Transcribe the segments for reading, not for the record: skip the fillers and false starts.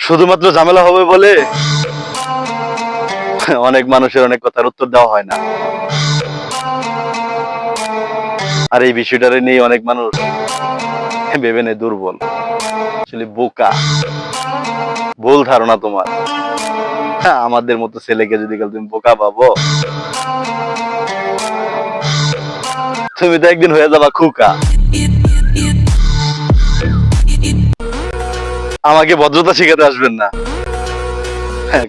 শুধুমাত্র ঝামেলা হবে বলে অনেক মানুষের অনেক কথার উত্তর দেওয়া হয় না। আর এই বিষয়টারে নিয়ে অনেক মানুষ ভেবে নেয় দুর্বল, আসলে বোকা। ভুল ধারণা তোমার। আমাদের মতো ছেলেকে যদি কাল তুমি বোকা ভাবো, তুমি তো একদিন হয়ে যাবা খুকা। আমাকে ভদ্রতা শিখাতে আসবেন না।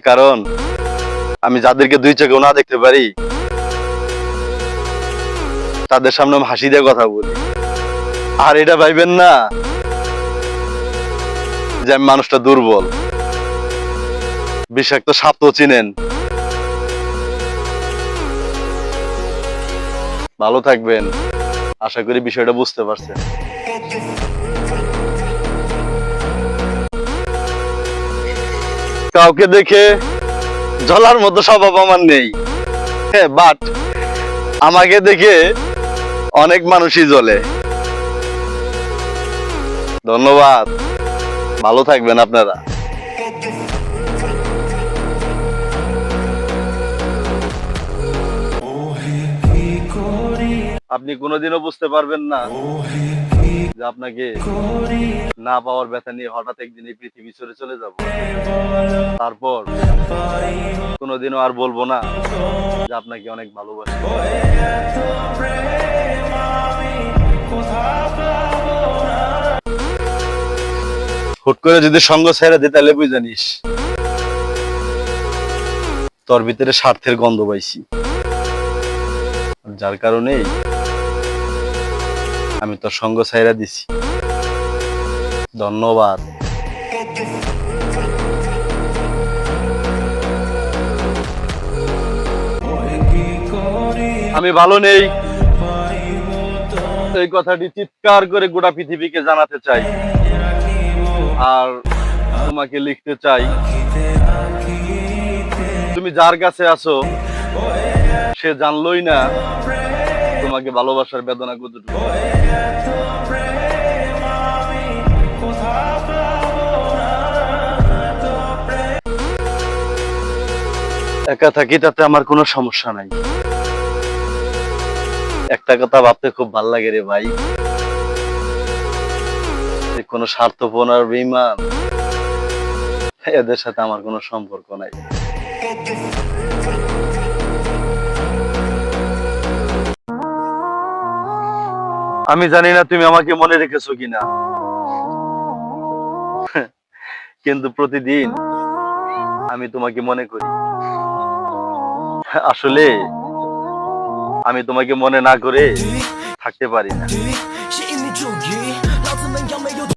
কারণ আমি যাদেরকে দুই চোখেও না দেখতে পারি, তাদের সামনে আমি হাসি দিয়ে কথা বলি। আর এটা ভাইবেন না যে আমি মানুষটা দুর্বল। বিষাক্ত সাপ তো চিনেন। ভালো থাকবেন, আশা করি বিষয়টা বুঝতে পারছেন। কাউকে দেখে জ্বলার মতো স্বভাব আমার নেই, বাট আমাকে দেখে অনেক মানুষই জ্বলে। ধন্যবাদ, ভালো থাকবেন আপনারা। আপনি কোনোদিনও বুঝতে পারবেন না যে আপনাকে না পাওয়ার ব্যথা নিয়ে হঠাৎ একদিন এই পৃথিবী ছেড়ে চলে যাব। তারপর কোনোদিনও আর বলবো না যে আপনাকে অনেক ভালোবাসি। হুট করে যদি সঙ্গ ছেড়ে দিই তাহলে বুঝ জানিস তোর ভিতরে স্বার্থের গন্ধ পাইছি, যার কারণেই আমি তোর সঙ্গ ছাইরা দিছি। ধন্যবাদ। আমি ভালো নেই, এই কথাটি চিৎকার করে গোটা পৃথিবীকে জানাতে চাই। আর তোমাকে লিখতে চাই, তুমি যার কাছে আছো সে জানলই না তোমাকে ভালোবাসার বেদনা কতটুকু। একা থাকি তাতে আমার কোনো সমস্যা নাই। একটা কথা ভাবতে খুব ভাল লাগে রে ভাই, কোনো স্বার্থপর আর বেঈমান এদের সাথে আমার কোনো সম্পর্ক নাই। আমি জানি না তুমি আমাকে মনে রেখেছো কিনা, কিন্তু প্রতিদিন আমি তোমাকে মনে করি। আসলে আমি তোমাকে মনে না করে থাকতে পারি না।